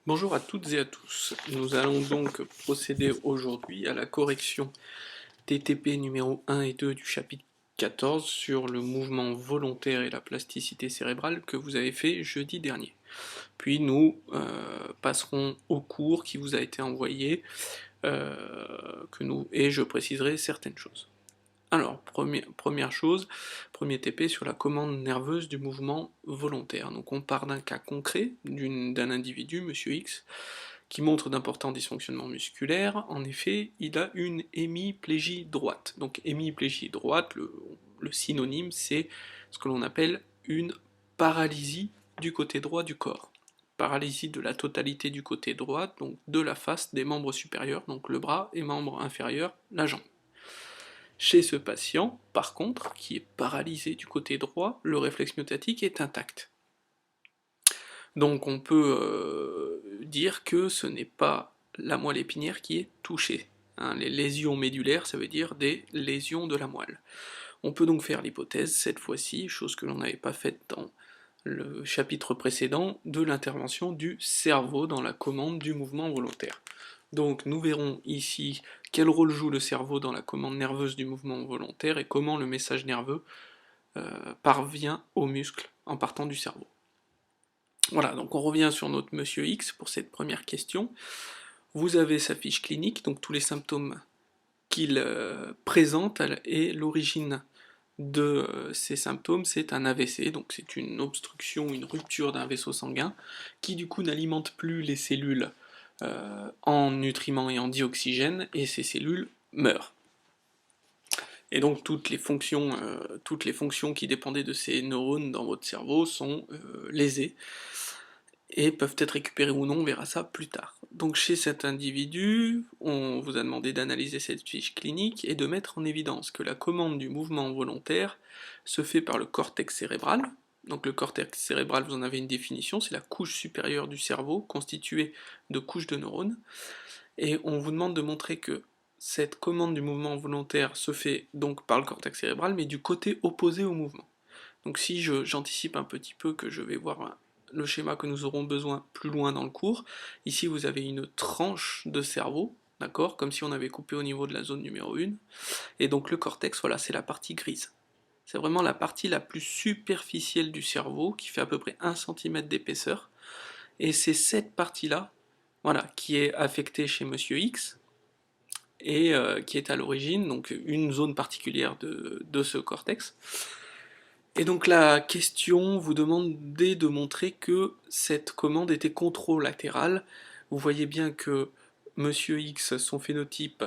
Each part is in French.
Bonjour à toutes et à tous. Nous allons donc procéder aujourd'hui à la correction TTP numéro 1 et 2 du chapitre 14 sur le mouvement volontaire et la plasticité cérébrale que vous avez fait jeudi dernier. Puis nous passerons au cours qui vous a été envoyé et je préciserai certaines choses. Alors, première chose, premier TP sur la commande nerveuse du mouvement volontaire. Donc on part d'un cas concret d'un individu, Monsieur X, qui montre d'importants dysfonctionnements musculaires. En effet, il a une hémiplégie droite. Donc hémiplégie droite, le synonyme, c'est ce que l'on appelle une paralysie du côté droit du corps. Paralysie de la totalité du côté droit, donc de la face, des membres supérieurs, donc le bras, et membres inférieurs, la jambe. Chez ce patient, par contre, qui est paralysé du côté droit, le réflexe myotatique est intact. Donc on peut dire que ce n'est pas la moelle épinière qui est touchée. Les lésions médulaires, ça veut dire des lésions de la moelle. On peut donc faire l'hypothèse, cette fois-ci, chose que l'on n'avait pas faite dans le chapitre précédent, de l'intervention du cerveau dans la commande du mouvement volontaire. Donc nous verrons ici quel rôle joue le cerveau dans la commande nerveuse du mouvement volontaire et comment le message nerveux parvient aux muscles en partant du cerveau. Voilà, donc on revient sur notre Monsieur X pour cette première question. Vous avez sa fiche clinique, donc tous les symptômes qu'il présente, et l'origine de ces symptômes, c'est un AVC, donc c'est une obstruction, une rupture d'un vaisseau sanguin, qui du coup n'alimente plus les cellules en nutriments et en dioxygène, et ces cellules meurent. Et donc toutes les fonctions qui dépendaient de ces neurones dans votre cerveau sont lésées, et peuvent être récupérés ou non, on verra ça plus tard. Donc chez cet individu, on vous a demandé d'analyser cette fiche clinique et de mettre en évidence que la commande du mouvement volontaire se fait par le cortex cérébral. Donc le cortex cérébral, vous en avez une définition, c'est la couche supérieure du cerveau constituée de couches de neurones. Et on vous demande de montrer que cette commande du mouvement volontaire se fait donc par le cortex cérébral, mais du côté opposé au mouvement. Donc si j'anticipe un petit peu que je vais voir le schéma que nous aurons besoin plus loin dans le cours, ici vous avez une tranche de cerveau, d'accord, comme si on avait coupé au niveau de la zone numéro 1, et donc le cortex, voilà, c'est la partie grise. C'est vraiment la partie la plus superficielle du cerveau, qui fait à peu près 1 cm d'épaisseur, et c'est cette partie-là, voilà, qui est affectée chez Monsieur X, et qui est à l'origine, donc une zone particulière de ce cortex. Et donc la question vous demandait de montrer que cette commande était contralatérale. Vous voyez bien que Monsieur X, son phénotype,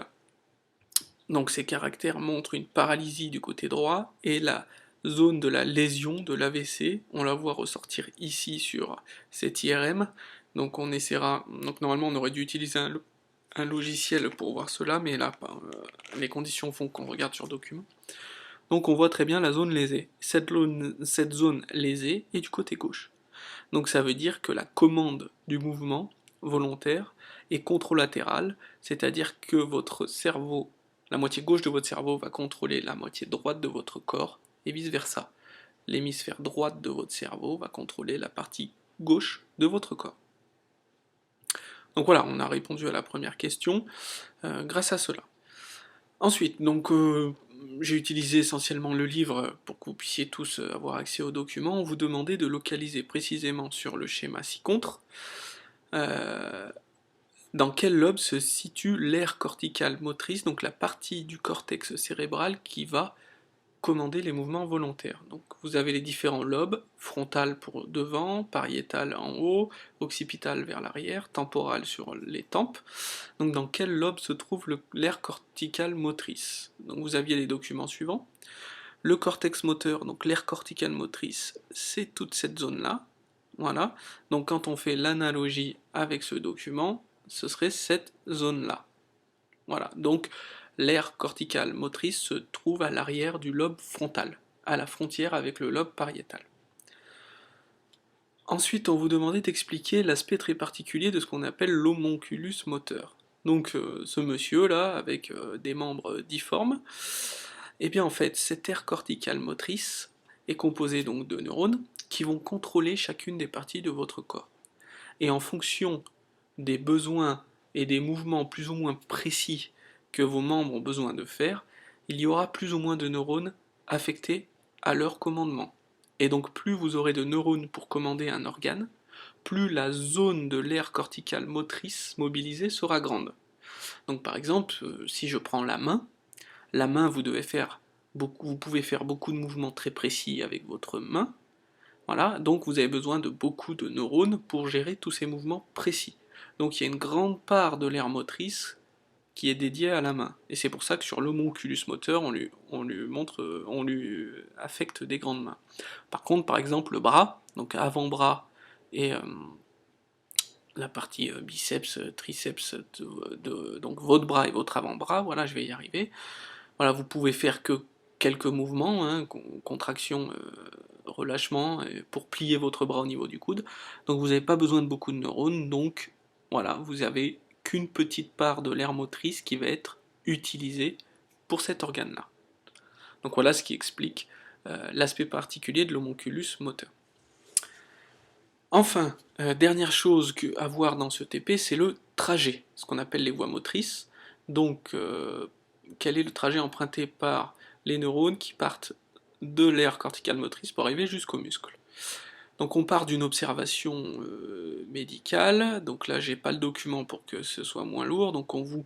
donc ses caractères montrent une paralysie du côté droit, et la zone de la lésion, de l'AVC, on la voit ressortir ici sur cet IRM. Donc on essaiera, donc normalement on aurait dû utiliser un logiciel pour voir cela, mais là les conditions font qu'on regarde sur document. Donc on voit très bien la zone lésée. Cette zone lésée est du côté gauche. Donc ça veut dire que la commande du mouvement volontaire est contralatérale, c'est-à-dire que votre cerveau, la moitié gauche de votre cerveau va contrôler la moitié droite de votre corps, et vice-versa. L'hémisphère droite de votre cerveau va contrôler la partie gauche de votre corps. Donc voilà, on a répondu à la première question grâce à cela. Ensuite, donc j'ai utilisé essentiellement le livre pour que vous puissiez tous avoir accès aux documents. On vous demandait de localiser précisément sur le schéma ci-contre dans quel lobe se situe l'aire corticale motrice, donc la partie du cortex cérébral qui va commander les mouvements volontaires. Donc vous avez les différents lobes, frontal pour devant, pariétal en haut, occipital vers l'arrière, temporal sur les tempes. Donc dans quel lobe se trouve l'aire corticale motrice? Donc vous aviez les documents suivants. Le cortex moteur, donc l'aire corticale motrice, c'est toute cette zone-là. Voilà. Donc quand on fait l'analogie avec ce document, ce serait cette zone-là. Voilà. Donc l'aire corticale motrice se trouve à l'arrière du lobe frontal, à la frontière avec le lobe pariétal. Ensuite, on vous demandait d'expliquer l'aspect très particulier de ce qu'on appelle l'homonculus moteur. Donc ce monsieur-là, avec des membres difformes, et bien en fait, cette aire corticale motrice est composée donc de neurones qui vont contrôler chacune des parties de votre corps. Et en fonction des besoins et des mouvements plus ou moins précis que vos membres ont besoin de faire, il y aura plus ou moins de neurones affectés à leur commandement. Et donc plus vous aurez de neurones pour commander un organe, plus la zone de l'aire corticale motrice mobilisée sera grande. Donc par exemple, si je prends la main vous pouvez faire beaucoup de mouvements très précis avec votre main, voilà, donc vous avez besoin de beaucoup de neurones pour gérer tous ces mouvements précis. Donc il y a une grande part de l'aire motrice qui est dédiée à la main. Et c'est pour ça que sur l'homunculus moteur, on lui affecte des grandes mains. Par contre, par exemple, le bras, donc avant-bras et la partie biceps, triceps, donc votre bras et votre avant-bras, voilà, je vais y arriver. Voilà, vous pouvez faire que quelques mouvements, hein, contraction, relâchement, pour plier votre bras au niveau du coude. Donc vous n'avez pas besoin de beaucoup de neurones, donc voilà, vous avez qu'une petite part de l'aire motrice qui va être utilisée pour cet organe-là. Donc voilà ce qui explique l'aspect particulier de l'homunculus moteur. Enfin, dernière chose à voir dans ce TP, c'est le trajet, ce qu'on appelle les voies motrices. Donc, quel est le trajet emprunté par les neurones qui partent de l'aire corticale motrice pour arriver jusqu'au muscle. Donc on part d'une observation médicale, donc là j'ai pas le document pour que ce soit moins lourd, donc on vous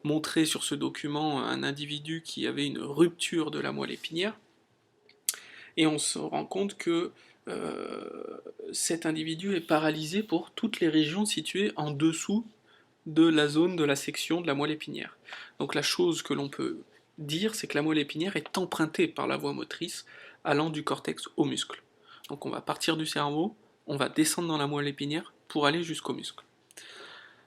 montrait sur ce document un individu qui avait une rupture de la moelle épinière, et on se rend compte que cet individu est paralysé pour toutes les régions situées en dessous de la zone de la section de la moelle épinière. Donc la chose que l'on peut dire, c'est que la moelle épinière est empruntée par la voie motrice allant du cortex au muscle. Donc on va partir du cerveau, on va descendre dans la moelle épinière pour aller jusqu'au muscle.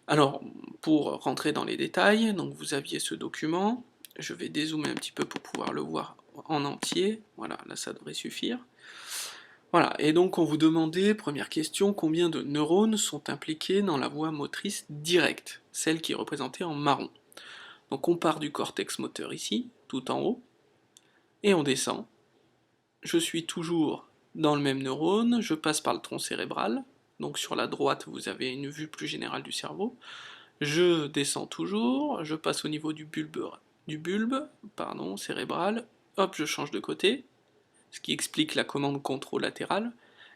Alors, pour rentrer dans les détails, donc vous aviez ce document, je vais dézoomer un petit peu pour pouvoir le voir en entier, voilà, là ça devrait suffire. Voilà, et donc on vous demandait, première question, combien de neurones sont impliqués dans la voie motrice directe, celle qui est représentée en marron. Donc on part du cortex moteur ici, tout en haut, et on descend. Je suis toujours dans le même neurone, je passe par le tronc cérébral, donc sur la droite vous avez une vue plus générale du cerveau. Je descends toujours, je passe au niveau du bulbe cérébral, hop, je change de côté, ce qui explique la commande contralatérale,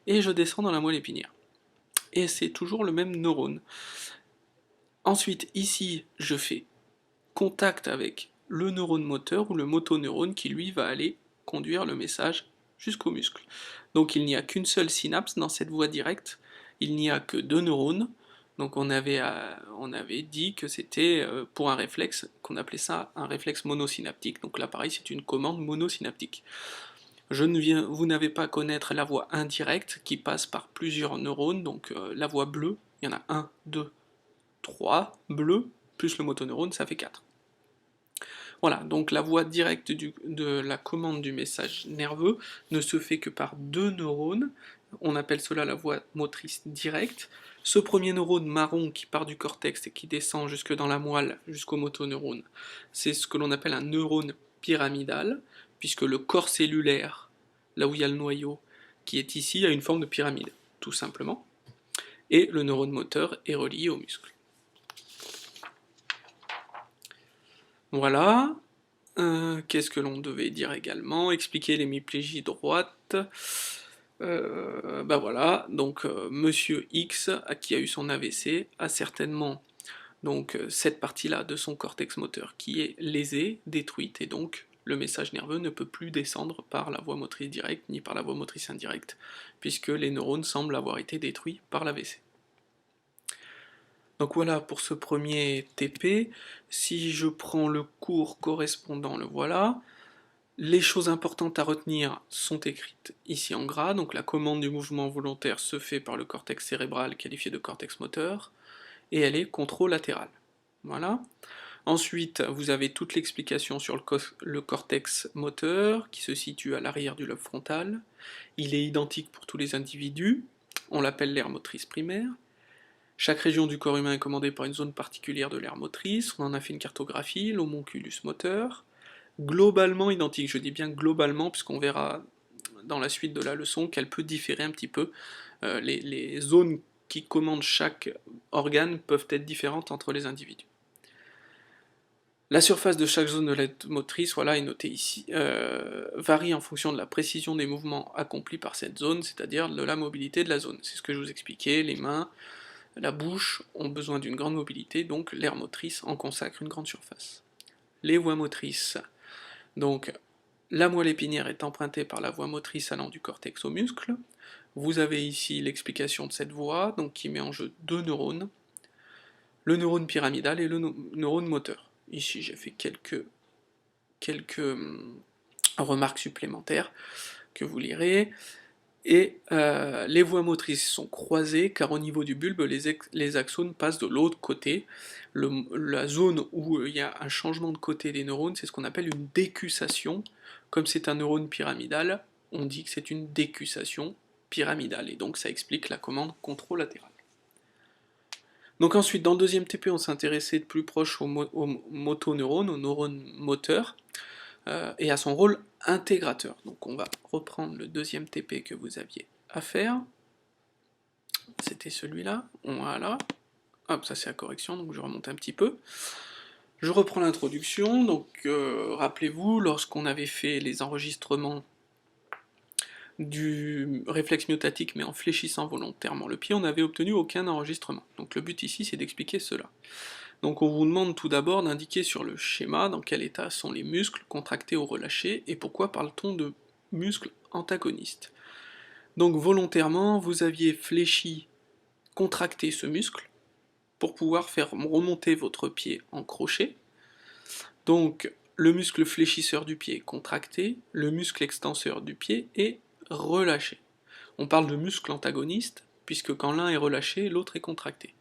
et je descends dans la moelle épinière. Et c'est toujours le même neurone. Ensuite, ici, je fais contact avec le neurone moteur ou le motoneurone qui lui va aller conduire le message jusqu'au muscle. Donc il n'y a qu'une seule synapse dans cette voie directe, il n'y a que deux neurones, donc on avait dit que c'était pour un réflexe, qu'on appelait ça un réflexe monosynaptique, donc là pareil c'est une commande monosynaptique. Vous n'avez pas à connaître la voie indirecte qui passe par plusieurs neurones, donc la voie bleue, il y en a 1, 2, 3 bleus, plus le motoneurone, ça fait 4. Voilà, donc la voie directe de la commande du message nerveux ne se fait que par deux neurones, on appelle cela la voie motrice directe. Ce premier neurone marron qui part du cortex et qui descend jusque dans la moelle, jusqu'au motoneurone, c'est ce que l'on appelle un neurone pyramidal, puisque le corps cellulaire, là où il y a le noyau, qui est ici, a une forme de pyramide, tout simplement. Et le neurone moteur est relié au muscle. Voilà. Qu'est-ce que l'on devait dire également? Expliquer l'hémiplégie droite. Voilà, donc Monsieur X, qui a eu son AVC, a certainement donc cette partie-là de son cortex moteur qui est lésée, détruite, et donc le message nerveux ne peut plus descendre par la voie motrice directe ni par la voie motrice indirecte, puisque les neurones semblent avoir été détruits par l'AVC. Donc voilà pour ce premier TP. Si je prends le cours correspondant, le voilà. Les choses importantes à retenir sont écrites ici en gras, donc la commande du mouvement volontaire se fait par le cortex cérébral qualifié de cortex moteur, et elle est contralatérale. Voilà. Ensuite, vous avez toute l'explication sur le cortex moteur, qui se situe à l'arrière du lobe frontal. Il est identique pour tous les individus, on l'appelle l'aire motrice primaire. Chaque région du corps humain est commandée par une zone particulière de l'aire motrice, on en a fait une cartographie, l'homunculus moteur. Globalement identique, je dis bien globalement, puisqu'on verra dans la suite de la leçon qu'elle peut différer un petit peu. Les zones qui commandent chaque organe peuvent être différentes entre les individus. La surface de chaque zone de l'aide motrice, voilà, est notée ici, varie en fonction de la précision des mouvements accomplis par cette zone, c'est-à-dire de la mobilité de la zone. C'est ce que je vous expliquais, les mains, la bouche ont besoin d'une grande mobilité, donc l'aire motrice en consacre une grande surface. Les voies motrices, donc la moelle épinière est empruntée par la voie motrice allant du cortex au muscle. Vous avez ici l'explication de cette voie, donc qui met en jeu deux neurones, le neurone pyramidal et le neurone moteur. Ici j'ai fait quelques remarques supplémentaires que vous lirez. Et les voies motrices sont croisées car au niveau du bulbe, les axones passent de l'autre côté. La zone où il y a un changement de côté des neurones, c'est ce qu'on appelle une décussation. Comme c'est un neurone pyramidal, on dit que c'est une décussation pyramidale, et donc ça explique la commande contrôle-latérale. Donc ensuite, dans le deuxième TP, on s'est intéressé de plus proche aux motoneurones, aux neurones moteurs, et à son rôle intégrateur. Donc on va reprendre le deuxième TP que vous aviez à faire. C'était celui-là. Voilà. Hop, ça c'est la correction, donc je remonte un petit peu. Je reprends l'introduction. Donc rappelez-vous, lorsqu'on avait fait les enregistrements du réflexe myotatique mais en fléchissant volontairement le pied, on n'avait obtenu aucun enregistrement. Donc le but ici c'est d'expliquer cela. Donc on vous demande tout d'abord d'indiquer sur le schéma dans quel état sont les muscles contractés ou relâchés et pourquoi parle-t-on de muscles antagonistes. Donc volontairement vous aviez fléchi, contracté ce muscle pour pouvoir faire remonter votre pied en crochet. Donc le muscle fléchisseur du pied est contracté, le muscle extenseur du pied est relâché. On parle de muscle antagoniste puisque quand l'un est relâché, l'autre est contracté.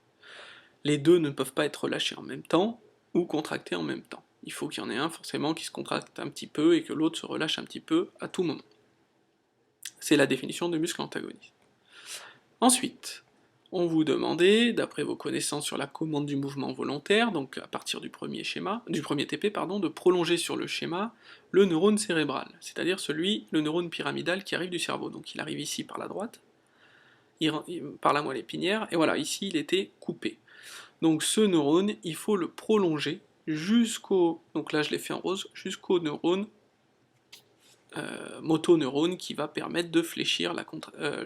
Les deux ne peuvent pas être relâchés en même temps ou contractés en même temps. Il faut qu'il y en ait un forcément qui se contracte un petit peu et que l'autre se relâche un petit peu à tout moment. C'est la définition de muscle antagoniste. Ensuite, on vous demandait, d'après vos connaissances sur la commande du mouvement volontaire, donc à partir du premier TP, de prolonger sur le schéma le neurone cérébral, c'est-à-dire le neurone pyramidal qui arrive du cerveau. Donc il arrive ici par la droite, par la moelle épinière, et voilà, ici il était coupé. Donc ce neurone, il faut le prolonger jusqu'au, donc là je l'ai fait en rose, jusqu'au neurone motoneurone qui va permettre de fléchir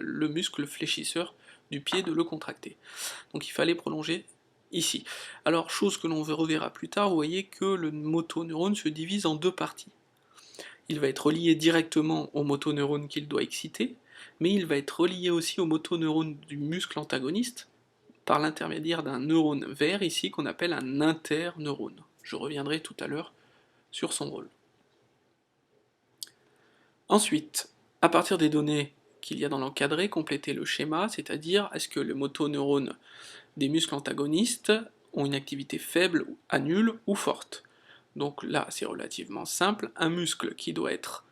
le muscle fléchisseur du pied, de le contracter. Donc il fallait prolonger ici. Alors chose que l'on reverra plus tard, vous voyez que le motoneurone se divise en deux parties. Il va être relié directement au motoneurone qu'il doit exciter, mais il va être relié aussi au motoneurone du muscle antagoniste, par l'intermédiaire d'un neurone vert ici qu'on appelle un interneurone. Je reviendrai tout à l'heure sur son rôle. Ensuite, à partir des données qu'il y a dans l'encadré, compléter le schéma, c'est-à-dire est-ce que les motoneurones des muscles antagonistes ont une activité faible, à nulle ou forte. Donc là, c'est relativement simple. Un muscle qui doit être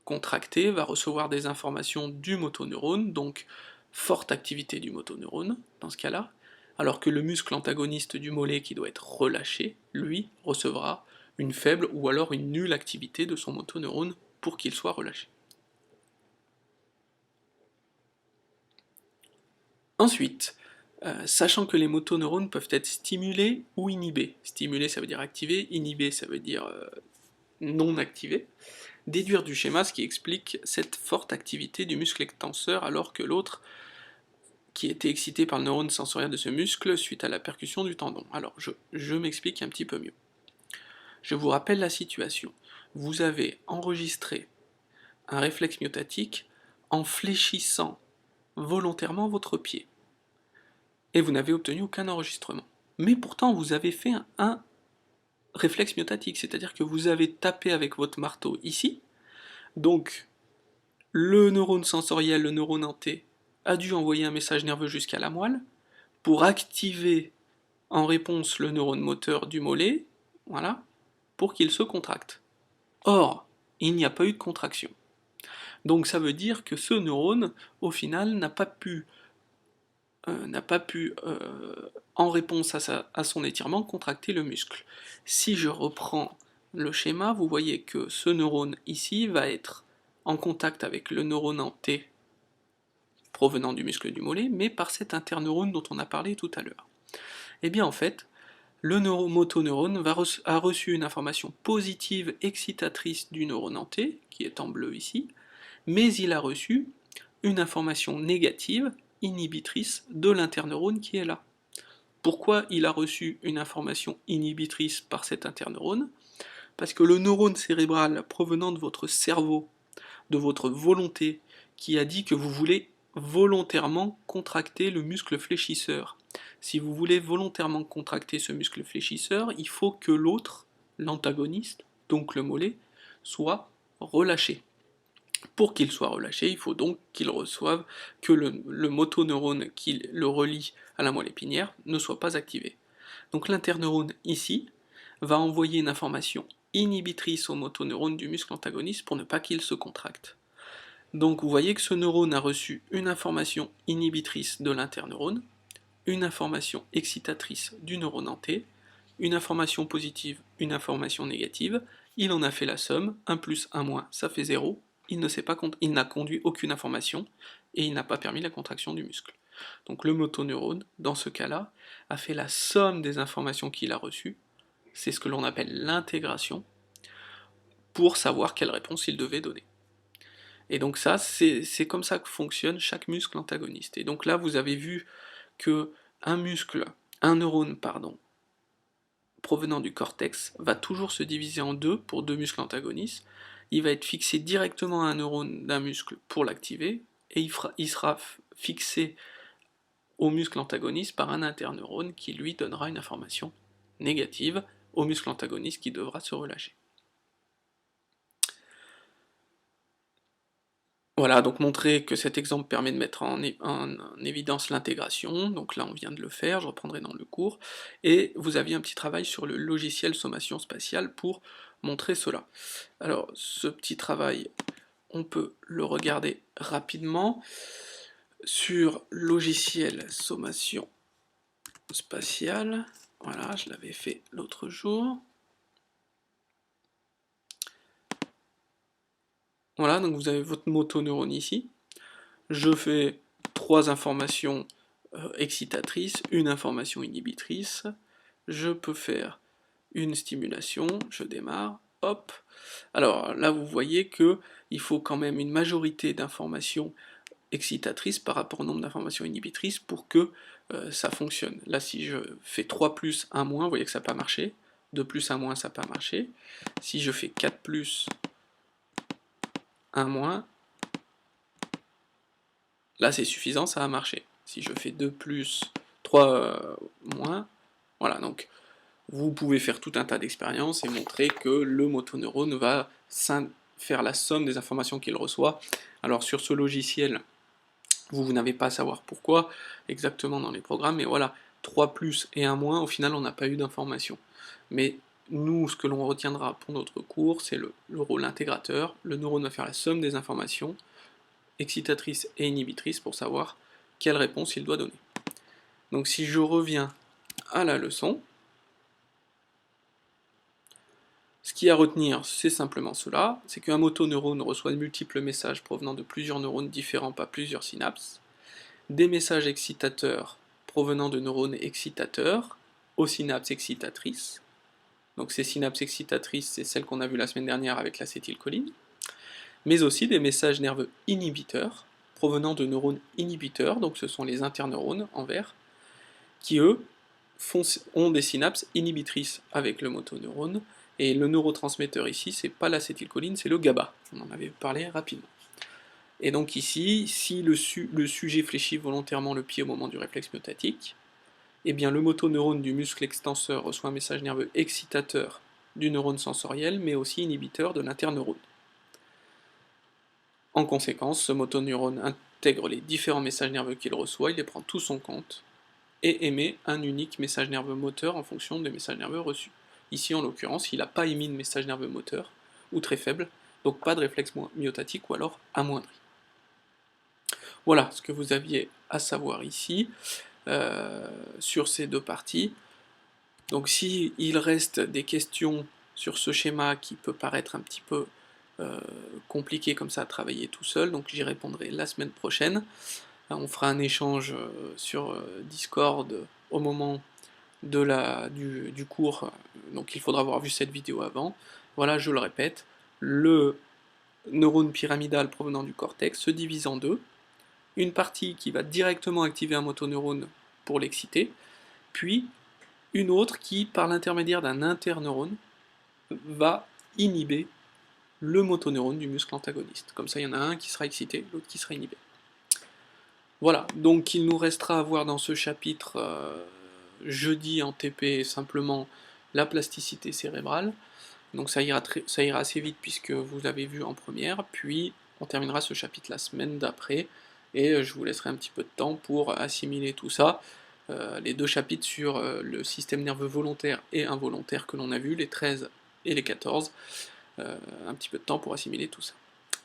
contracté va recevoir des informations du motoneurone, donc forte activité du motoneurone dans ce cas-là, alors que le muscle antagoniste du mollet qui doit être relâché, lui, recevra une faible ou alors une nulle activité de son motoneurone pour qu'il soit relâché. Ensuite, sachant que les motoneurones peuvent être stimulés ou inhibés. Stimulés, ça veut dire activé, inhibé, ça veut dire non activé. Déduire du schéma ce qui explique cette forte activité du muscle extenseur alors que l'autre qui était excité par le neurone sensoriel de ce muscle suite à la percussion du tendon. Alors, je m'explique un petit peu mieux. Je vous rappelle la situation. Vous avez enregistré un réflexe myotatique en fléchissant volontairement votre pied. Et vous n'avez obtenu aucun enregistrement. Mais pourtant, vous avez fait un réflexe myotatique, c'est-à-dire que vous avez tapé avec votre marteau ici. Donc, le neurone sensoriel, le neurone en T, a dû envoyer un message nerveux jusqu'à la moelle pour activer en réponse le neurone moteur du mollet, voilà, pour qu'il se contracte. Or, il n'y a pas eu de contraction. Donc ça veut dire que ce neurone, au final, n'a pas pu, en réponse à son étirement, contracter le muscle. Si je reprends le schéma, vous voyez que ce neurone ici va être en contact avec le neurone en T provenant du muscle du mollet, mais par cet interneurone dont on a parlé tout à l'heure. Et bien en fait, le motoneurone a reçu une information positive excitatrice du neurone en T, qui est en bleu ici, mais il a reçu une information négative inhibitrice de l'interneurone qui est là. Pourquoi il a reçu une information inhibitrice par cet interneurone? Parce que le neurone cérébral provenant de votre cerveau, de votre volonté, qui a dit que vous voulez volontairement contracter le muscle fléchisseur. Si vous voulez volontairement contracter ce muscle fléchisseur, il faut que l'autre, l'antagoniste, donc le mollet, soit relâché. Pour qu'il soit relâché, il faut donc qu'il reçoive que le motoneurone qui le relie à la moelle épinière ne soit pas activé. Donc l'interneurone ici va envoyer une information inhibitrice au motoneurone du muscle antagoniste pour ne pas qu'il se contracte. Donc vous voyez que ce neurone a reçu une information inhibitrice de l'interneurone, une information excitatrice du neurone en T, une information positive, une information négative, il en a fait la somme, 1 plus 1 moins, ça fait 0, il n'a conduit aucune information, et il n'a pas permis la contraction du muscle. Donc le motoneurone, dans ce cas-là, a fait la somme des informations qu'il a reçues, c'est ce que l'on appelle l'intégration, pour savoir quelle réponse il devait donner. Et donc ça, c'est comme ça que fonctionne chaque muscle antagoniste. Et donc là, vous avez vu que un neurone, provenant du cortex, va toujours se diviser en deux pour deux muscles antagonistes. Il va être fixé directement à un neurone d'un muscle pour l'activer, et il sera fixé au muscle antagoniste par un interneurone qui lui donnera une information négative au muscle antagoniste qui devra se relâcher. Voilà, donc montrer que cet exemple permet de mettre en évidence l'intégration, donc là on vient de le faire, je reprendrai dans le cours, et vous aviez un petit travail sur le logiciel sommation spatiale pour montrer cela. Alors ce petit travail, on peut le regarder rapidement sur logiciel sommation spatiale, voilà, je l'avais fait l'autre jour. Voilà, donc vous avez votre motoneurone ici. Je fais 3 informations excitatrices, une information inhibitrice. Je peux faire une stimulation, je démarre, hop. Alors là, vous voyez que il faut quand même une majorité d'informations excitatrices par rapport au nombre d'informations inhibitrices pour que ça fonctionne. Là, si je fais 3 plus 1 moins, vous voyez que ça n'a pas marché. 2 plus 1 moins, ça n'a pas marché. Si je fais 4 plus 1 moins, là c'est suffisant, ça a marché. Si je fais 2 plus 3 moins, voilà, donc vous pouvez faire tout un tas d'expériences et montrer que le motoneurone va faire la somme des informations qu'il reçoit. Alors sur ce logiciel, vous n'avez pas à savoir pourquoi exactement dans les programmes, mais voilà, 3 plus et 1 moins, au final on n'a pas eu d'informations. Mais nous, ce que l'on retiendra pour notre cours, c'est le rôle intégrateur. Le neurone va faire la somme des informations, excitatrice et inhibitrice, pour savoir quelle réponse il doit donner. Donc si je reviens à la leçon, ce qu'il y a à retenir, c'est simplement cela, c'est qu'un motoneurone reçoit de multiples messages provenant de plusieurs neurones différents, pas plusieurs synapses, des messages excitateurs provenant de neurones excitateurs aux synapses excitatrices. Donc ces synapses excitatrices, c'est celles qu'on a vues la semaine dernière avec l'acétylcholine, mais aussi des messages nerveux inhibiteurs provenant de neurones inhibiteurs, donc ce sont les interneurones en vert, qui eux ont des synapses inhibitrices avec le motoneurone, et le neurotransmetteur ici, c'est pas l'acétylcholine, c'est le GABA, on en avait parlé rapidement. Et donc ici, si le sujet fléchit volontairement le pied au moment du réflexe myotatique, eh bien le motoneurone du muscle extenseur reçoit un message nerveux excitateur du neurone sensoriel, mais aussi inhibiteur de l'interneurone. En conséquence, ce motoneurone intègre les différents messages nerveux qu'il reçoit, il les prend tous en compte, et émet un unique message nerveux moteur en fonction des messages nerveux reçus. Ici, en l'occurrence, il n'a pas émis de message nerveux moteur, ou très faible, donc pas de réflexe myotatique, ou alors amoindri. Voilà ce que vous aviez à savoir ici, sur ces deux parties. Donc s'il reste des questions sur ce schéma qui peut paraître un petit peu compliqué comme ça à travailler tout seul, donc j'y répondrai la semaine prochaine. On fera un échange sur Discord au moment du cours, donc il faudra avoir vu cette vidéo avant. Voilà, je le répète, le neurone pyramidal provenant du cortex se divise en deux, une partie qui va directement activer un motoneurone pour l'exciter, puis une autre qui, par l'intermédiaire d'un interneurone, va inhiber le motoneurone du muscle antagoniste. Comme ça, il y en a un qui sera excité, l'autre qui sera inhibé. Voilà, donc il nous restera à voir dans ce chapitre jeudi en TP simplement la plasticité cérébrale. Donc ça ira assez vite puisque vous l'avez vu en première, puis on terminera ce chapitre la semaine d'après, et je vous laisserai un petit peu de temps pour assimiler tout ça. Les deux chapitres sur le système nerveux volontaire et involontaire que l'on a vu, les 13 et les 14, un petit peu de temps pour assimiler tout ça.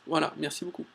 Voilà, merci beaucoup.